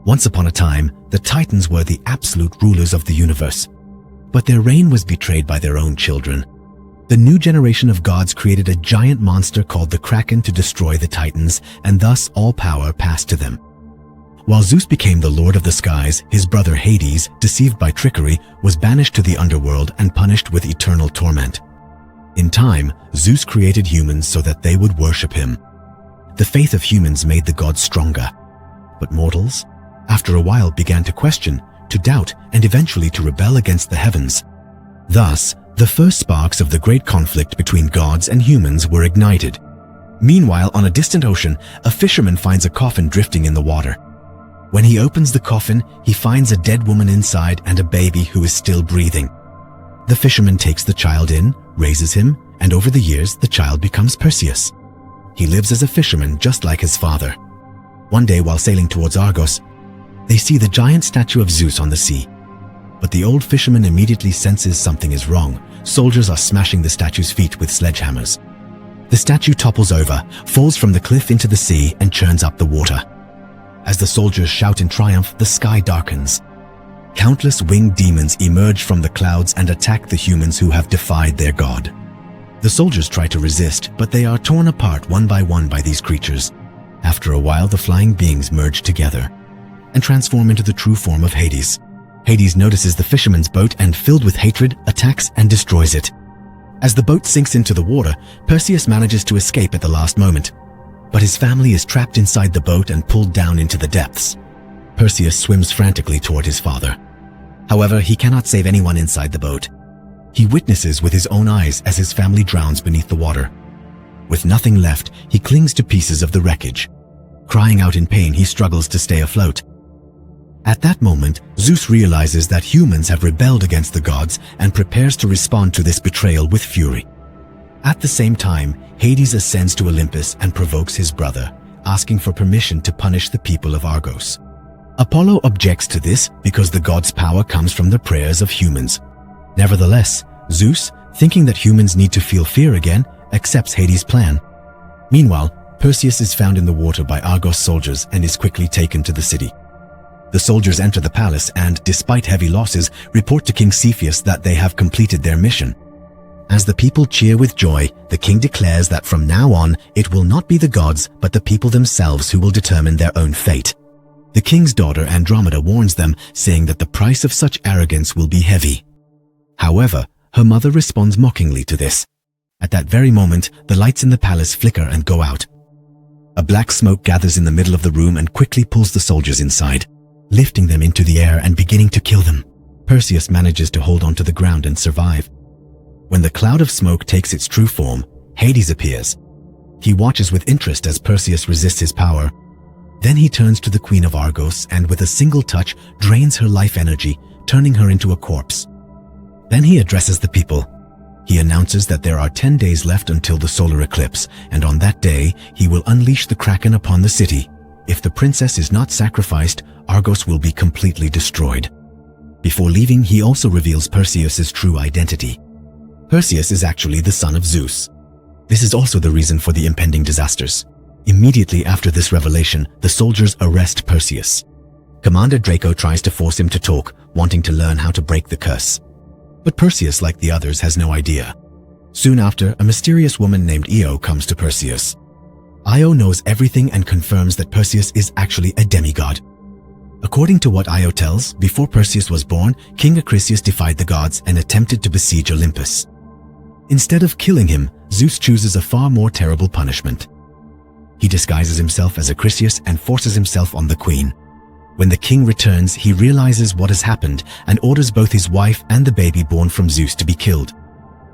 Once upon a time, the Titans were the absolute rulers of the universe. But their reign was betrayed by their own children. The new generation of gods created a giant monster called the Kraken to destroy the Titans, and thus all power passed to them. While Zeus became the lord of the skies, his brother Hades, deceived by trickery, was banished to the underworld and punished with eternal torment. In time, Zeus created humans so that they would worship him. The faith of humans made the gods stronger. But mortals, after a while, began to question, to doubt, and eventually to rebel against the heavens. Thus, the first sparks of the great conflict between gods and humans were ignited. Meanwhile, on a distant ocean, a fisherman finds a coffin drifting in the water. When he opens the coffin, he finds a dead woman inside and a baby who is still breathing. The fisherman takes the child in, raises him, and over the years, the child becomes Perseus. He lives as a fisherman just like his father. One day, while sailing towards Argos, they see the giant statue of Zeus on the sea. But the old fisherman immediately senses something is wrong. Soldiers are smashing the statue's feet with sledgehammers. The statue topples over, falls from the cliff into the sea, and churns up the water. As the soldiers shout in triumph, the sky darkens. Countless winged demons emerge from the clouds and attack the humans who have defied their god. The soldiers try to resist, but they are torn apart one by these creatures. After a while, the flying beings merge together and transform into the true form of Hades. Hades notices the fisherman's boat and, filled with hatred, attacks and destroys it. As the boat sinks into the water, Perseus manages to escape at the last moment. But his family is trapped inside the boat and pulled down into the depths. Perseus swims frantically toward his father. However, he cannot save anyone inside the boat. He witnesses with his own eyes as his family drowns beneath the water. With nothing left, he clings to pieces of the wreckage. Crying out in pain, he struggles to stay afloat. At that moment, Zeus realizes that humans have rebelled against the gods and prepares to respond to this betrayal with fury. At the same time, Hades ascends to Olympus and provokes his brother, asking for permission to punish the people of Argos. Apollo objects to this because the god's power comes from the prayers of humans. Nevertheless, Zeus, thinking that humans need to feel fear again, accepts Hades' plan. Meanwhile, Perseus is found in the water by Argos soldiers and is quickly taken to the city. The soldiers enter the palace and, despite heavy losses, report to King Cepheus that they have completed their mission. As the people cheer with joy, the king declares that from now on, it will not be the gods, but the people themselves who will determine their own fate. The king's daughter Andromeda warns them, saying that the price of such arrogance will be heavy. However, her mother responds mockingly to this. At that very moment, the lights in the palace flicker and go out. A black smoke gathers in the middle of the room and quickly pulls the soldiers inside, lifting them into the air and beginning to kill them. Perseus manages to hold onto the ground and survive. When the cloud of smoke takes its true form, Hades appears. He watches with interest as Perseus resists his power. Then he turns to the Queen of Argos and with a single touch drains her life energy, turning her into a corpse. Then he addresses the people. He announces that there are 10 days left until the solar eclipse, and on that day, he will unleash the Kraken upon the city. If the princess is not sacrificed, Argos will be completely destroyed. Before leaving, he also reveals Perseus's true identity. Perseus is actually the son of Zeus. This is also the reason for the impending disasters. Immediately after this revelation, the soldiers arrest Perseus. Commander Draco tries to force him to talk, wanting to learn how to break the curse. But Perseus, like the others, has no idea. Soon after, a mysterious woman named Io comes to Perseus. Io knows everything and confirms that Perseus is actually a demigod. According to what Io tells, before Perseus was born, King Acrisius defied the gods and attempted to besiege Olympus. Instead of killing him, Zeus chooses a far more terrible punishment. He disguises himself as Acrisius and forces himself on the queen. When the king returns, he realizes what has happened and orders both his wife and the baby born from Zeus to be killed.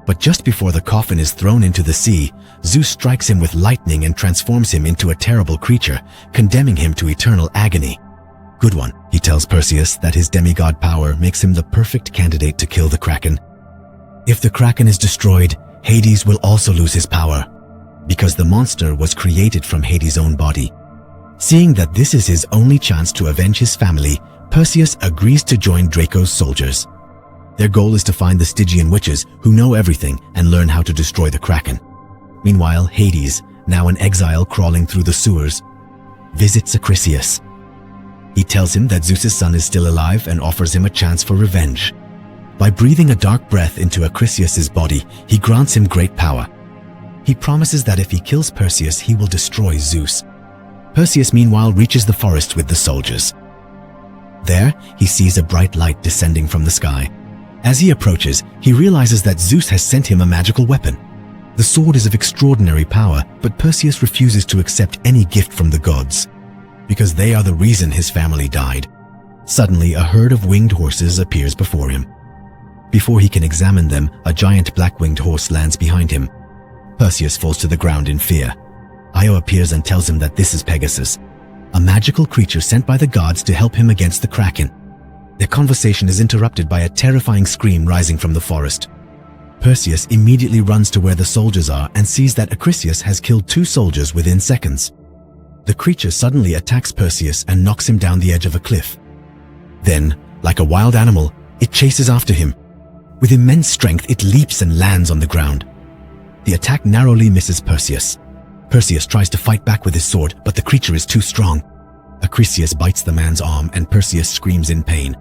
But just before the coffin is thrown into the sea, Zeus strikes him with lightning and transforms him into a terrible creature, condemning him to eternal agony. Good one, he tells Perseus that his demigod power makes him the perfect candidate to kill the Kraken. If the Kraken is destroyed, Hades will also lose his power, because the monster was created from Hades' own body. Seeing that this is his only chance to avenge his family, Perseus agrees to join Draco's soldiers. Their goal is to find the Stygian witches who know everything and learn how to destroy the Kraken. Meanwhile, Hades, now in exile crawling through the sewers, visits Acrisius. He tells him that Zeus's son is still alive and offers him a chance for revenge. By breathing a dark breath into Acrisius's body, he grants him great power. He promises that if he kills Perseus, he will destroy Zeus. Perseus, meanwhile, reaches the forest with the soldiers. There, he sees a bright light descending from the sky. As he approaches, he realizes that Zeus has sent him a magical weapon. The sword is of extraordinary power, but Perseus refuses to accept any gift from the gods, because they are the reason his family died. Suddenly, a herd of winged horses appears before him. Before he can examine them, a giant black-winged horse lands behind him. Perseus falls to the ground in fear. Io appears and tells him that this is Pegasus, a magical creature sent by the gods to help him against the Kraken. Their conversation is interrupted by a terrifying scream rising from the forest. Perseus immediately runs to where the soldiers are and sees that Acrisius has killed 2 soldiers within seconds. The creature suddenly attacks Perseus and knocks him down the edge of a cliff. Then, like a wild animal, it chases after him. With immense strength, it leaps and lands on the ground. The attack narrowly misses Perseus. Perseus tries to fight back with his sword, but the creature is too strong. Acrisius bites the man's arm and Perseus screams in pain.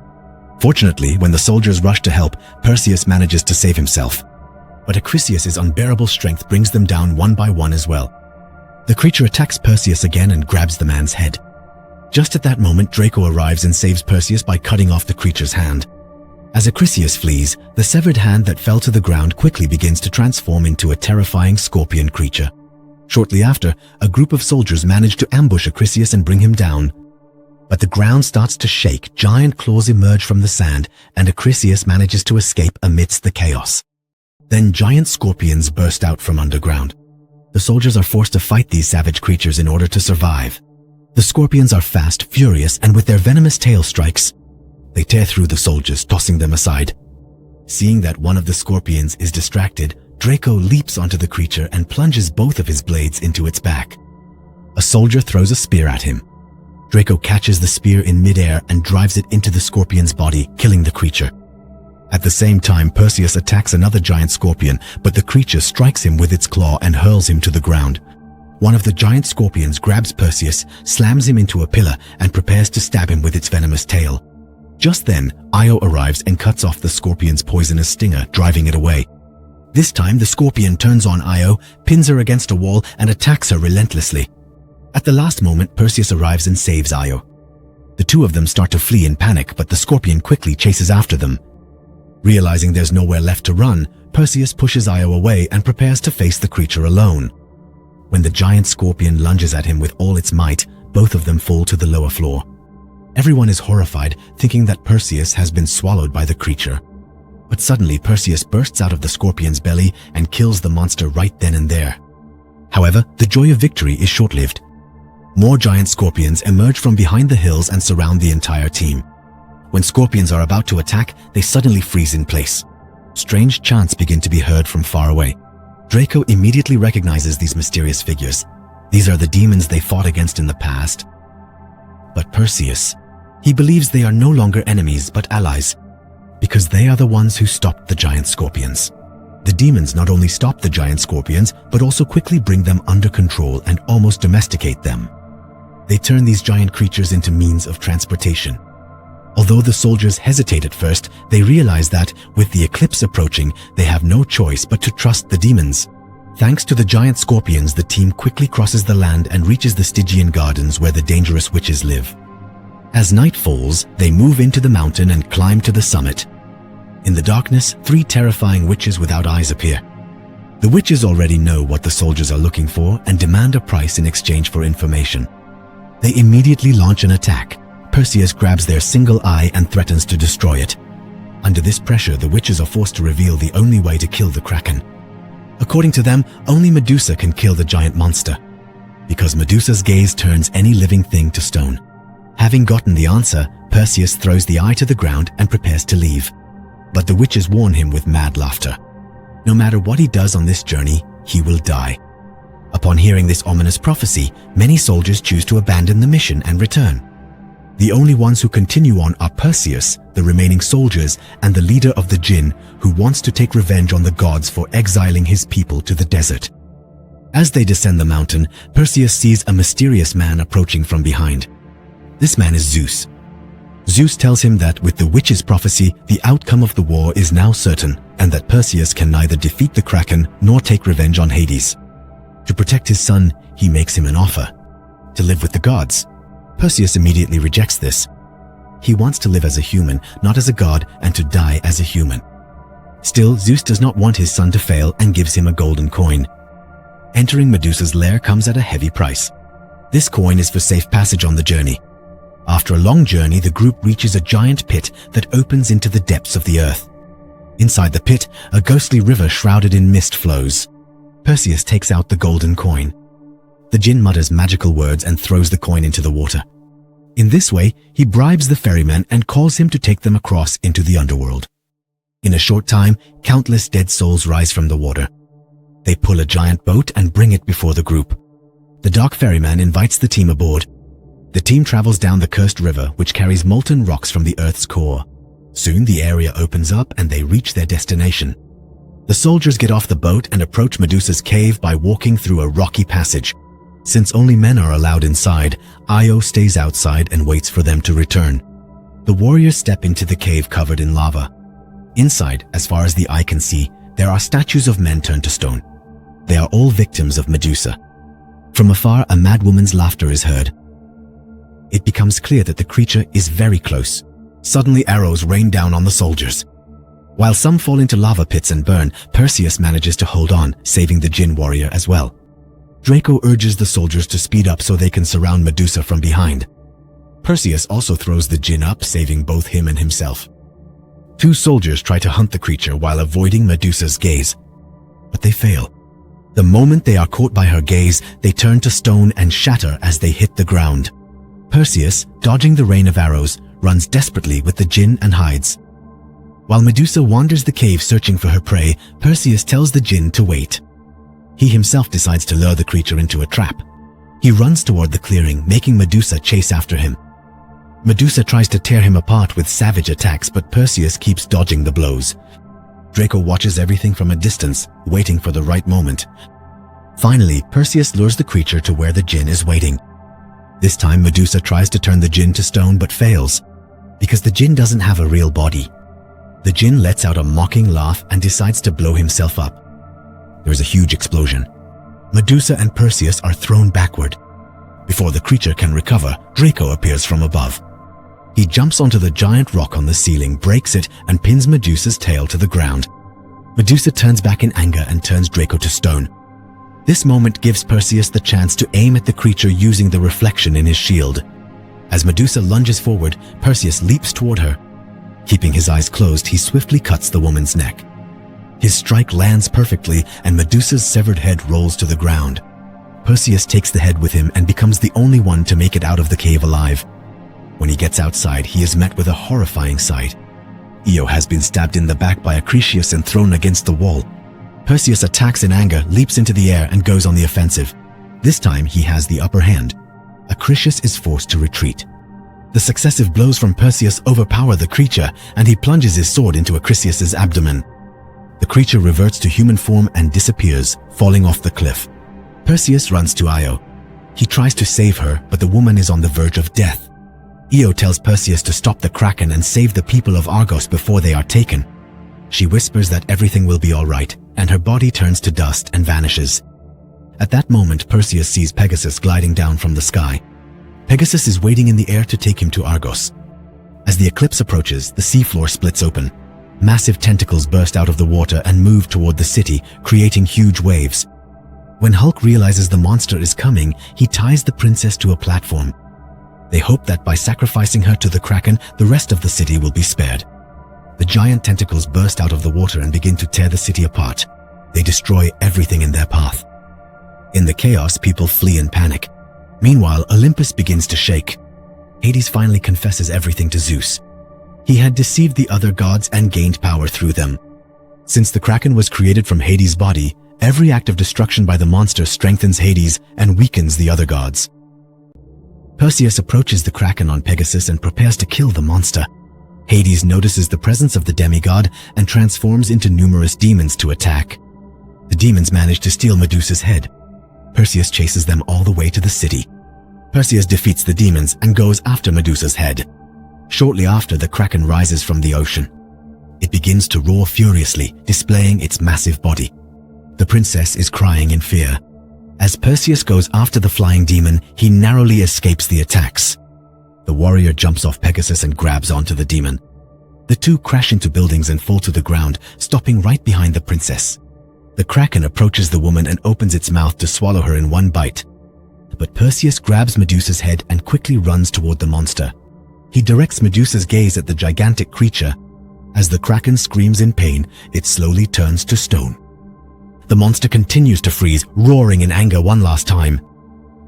Fortunately, when the soldiers rush to help, Perseus manages to save himself. But Acrisius's unbearable strength brings them down one by one as well. The creature attacks Perseus again and grabs the man's head. Just at that moment, Draco arrives and saves Perseus by cutting off the creature's hand. As Acrisius flees, the severed hand that fell to the ground quickly begins to transform into a terrifying scorpion creature. Shortly after, a group of soldiers manage to ambush Acrisius and bring him down. But the ground starts to shake, giant claws emerge from the sand, and Acrisius manages to escape amidst the chaos. Then giant scorpions burst out from underground. The soldiers are forced to fight these savage creatures in order to survive. The scorpions are fast, furious, and with their venomous tail strikes, they tear through the soldiers, tossing them aside. Seeing that one of the scorpions is distracted, Draco leaps onto the creature and plunges both of his blades into its back. A soldier throws a spear at him. Draco catches the spear in midair and drives it into the scorpion's body, killing the creature. At the same time, Perseus attacks another giant scorpion, but the creature strikes him with its claw and hurls him to the ground. One of the giant scorpions grabs Perseus, slams him into a pillar, and prepares to stab him with its venomous tail. Just then, Io arrives and cuts off the scorpion's poisonous stinger, driving it away. This time, the scorpion turns on Io, pins her against a wall, and attacks her relentlessly. At the last moment, Perseus arrives and saves Io. The two of them start to flee in panic, but the scorpion quickly chases after them. Realizing there's nowhere left to run, Perseus pushes Io away and prepares to face the creature alone. When the giant scorpion lunges at him with all its might, both of them fall to the lower floor. Everyone is horrified, thinking that Perseus has been swallowed by the creature. But suddenly Perseus bursts out of the scorpion's belly and kills the monster right then and there. However, the joy of victory is short-lived. More giant scorpions emerge from behind the hills and surround the entire team. When scorpions are about to attack, they suddenly freeze in place. Strange chants begin to be heard from far away. Draco immediately recognizes these mysterious figures. These are the demons they fought against in the past. But Perseus, he believes they are no longer enemies but allies, because they are the ones who stopped the giant scorpions. The demons not only stop the giant scorpions, but also quickly bring them under control and almost domesticate them. They turn these giant creatures into means of transportation. Although the soldiers hesitate at first, they realize that, with the eclipse approaching, they have no choice but to trust the demons. Thanks to the giant scorpions, the team quickly crosses the land and reaches the Stygian gardens where the dangerous witches live. As night falls, they move into the mountain and climb to the summit. In the darkness, 3 terrifying witches without eyes appear. The witches already know what the soldiers are looking for and demand a price in exchange for information. They immediately launch an attack. Perseus grabs their single eye and threatens to destroy it. Under this pressure, the witches are forced to reveal the only way to kill the Kraken. According to them, only Medusa can kill the giant monster, because Medusa's gaze turns any living thing to stone. Having gotten the answer, Perseus throws the eye to the ground and prepares to leave. But the witches warn him with mad laughter. No matter what he does on this journey, he will die. Upon hearing this ominous prophecy, many soldiers choose to abandon the mission and return. The only ones who continue on are Perseus, the remaining soldiers, and the leader of the Jinn, who wants to take revenge on the gods for exiling his people to the desert. As they descend the mountain, Perseus sees a mysterious man approaching from behind. This man is Zeus. Zeus tells him that with the witch's prophecy, the outcome of the war is now certain, and that Perseus can neither defeat the Kraken nor take revenge on Hades. To protect his son, he makes him an offer: to live with the gods. Perseus immediately rejects this. He wants to live as a human, not as a god, and to die as a human. Still, Zeus does not want his son to fail and gives him a golden coin. Entering Medusa's lair comes at a heavy price. This coin is for safe passage on the journey. After a long journey, the group reaches a giant pit that opens into the depths of the earth. Inside the pit, a ghostly river shrouded in mist flows. Perseus takes out the golden coin. The djinn mutters magical words and throws the coin into the water. In this way, he bribes the ferryman and calls him to take them across into the underworld. In a short time, countless dead souls rise from the water. They pull a giant boat and bring it before the group. The dark ferryman invites the team aboard. The team travels down the cursed river, which carries molten rocks from the Earth's core. Soon the area opens up and they reach their destination. The soldiers get off the boat and approach Medusa's cave by walking through a rocky passage. Since only men are allowed inside, Io stays outside and waits for them to return. The warriors step into the cave covered in lava. Inside, as far as the eye can see, there are statues of men turned to stone. They are all victims of Medusa. From afar, a mad woman's laughter is heard. It becomes clear that the creature is very close. Suddenly, arrows rain down on the soldiers. While some fall into lava pits and burn, Perseus manages to hold on, saving the djinn warrior as well. Draco urges the soldiers to speed up so they can surround Medusa from behind. Perseus also throws the djinn up, saving both him and himself. Two soldiers try to hunt the creature while avoiding Medusa's gaze, but they fail. The moment they are caught by her gaze, they turn to stone and shatter as they hit the ground. Perseus, dodging the rain of arrows, runs desperately with the djinn and hides. While Medusa wanders the cave searching for her prey, Perseus tells the djinn to wait. He himself decides to lure the creature into a trap. He runs toward the clearing, making Medusa chase after him. Medusa tries to tear him apart with savage attacks, but Perseus keeps dodging the blows. Draco watches everything from a distance, waiting for the right moment. Finally, Perseus lures the creature to where the djinn is waiting. This time, Medusa tries to turn the djinn to stone but fails, because the djinn doesn't have a real body. The djinn lets out a mocking laugh and decides to blow himself up. There is a huge explosion. Medusa and Perseus are thrown backward. Before the creature can recover, Draco appears from above. He jumps onto the giant rock on the ceiling, breaks it, and pins Medusa's tail to the ground. Medusa turns back in anger and turns Draco to stone. This moment gives Perseus the chance to aim at the creature using the reflection in his shield. As Medusa lunges forward, Perseus leaps toward her. Keeping his eyes closed, he swiftly cuts the woman's neck. His strike lands perfectly, and Medusa's severed head rolls to the ground. Perseus takes the head with him and becomes the only one to make it out of the cave alive. When he gets outside, he is met with a horrifying sight. Io has been stabbed in the back by Acrisius and thrown against the wall. Perseus attacks in anger, leaps into the air, and goes on the offensive. This time, he has the upper hand. Acrisius is forced to retreat. The successive blows from Perseus overpower the creature, and he plunges his sword into Acrisius's abdomen. The creature reverts to human form and disappears, falling off the cliff. Perseus runs to Io. He tries to save her, but the woman is on the verge of death. Io tells Perseus to stop the Kraken and save the people of Argos before they are taken. She whispers that everything will be all right, and her body turns to dust and vanishes. At that moment, Perseus sees Pegasus gliding down from the sky. Pegasus is waiting in the air to take him to Argos. As the eclipse approaches, the seafloor splits open. Massive tentacles burst out of the water and move toward the city, creating huge waves. When Hulk realizes the monster is coming, he ties the princess to a platform. They hope that by sacrificing her to the Kraken, the rest of the city will be spared. The giant tentacles burst out of the water and begin to tear the city apart. They destroy everything in their path. In the chaos, people flee in panic. Meanwhile, Olympus begins to shake. Hades finally confesses everything to Zeus. He had deceived the other gods and gained power through them. Since the Kraken was created from Hades' body, every act of destruction by the monster strengthens Hades and weakens the other gods. Perseus approaches the Kraken on Pegasus and prepares to kill the monster. Hades notices the presence of the demigod and transforms into numerous demons to attack. The demons manage to steal Medusa's head. Perseus chases them all the way to the city. Perseus defeats the demons and goes after Medusa's head. Shortly after, the Kraken rises from the ocean. It begins to roar furiously, displaying its massive body. The princess is crying in fear. As Perseus goes after the flying demon, he narrowly escapes the attacks. The warrior jumps off Pegasus and grabs onto the demon. The two crash into buildings and fall to the ground, stopping right behind the princess. The Kraken approaches the woman and opens its mouth to swallow her in one bite. But Perseus grabs Medusa's head and quickly runs toward the monster. He directs Medusa's gaze at the gigantic creature. As the Kraken screams in pain, it slowly turns to stone. The monster continues to freeze, roaring in anger one last time.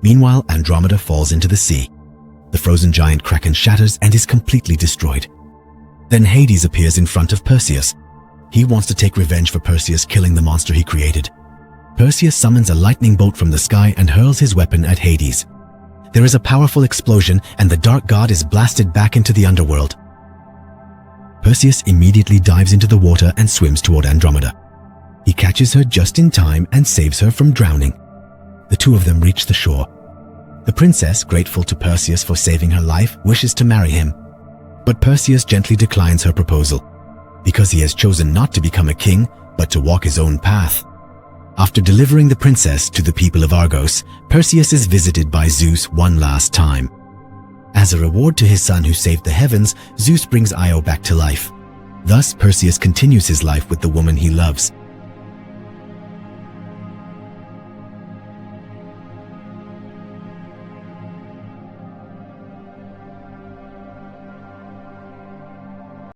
Meanwhile, Andromeda falls into the sea. The frozen giant Kraken shatters and is completely destroyed. Then Hades appears in front of Perseus. He wants to take revenge for Perseus killing the monster he created. Perseus summons a lightning bolt from the sky and hurls his weapon at Hades. There is a powerful explosion and the dark god is blasted back into the underworld. Perseus immediately dives into the water and swims toward Andromeda. He catches her just in time and saves her from drowning. The two of them reach the shore. The princess, grateful to Perseus for saving her life, wishes to marry him. But Perseus gently declines her proposal, because he has chosen not to become a king, but to walk his own path. After delivering the princess to the people of Argos, Perseus is visited by Zeus one last time. As a reward to his son who saved the heavens, Zeus brings Io back to life. Thus, Perseus continues his life with the woman he loves.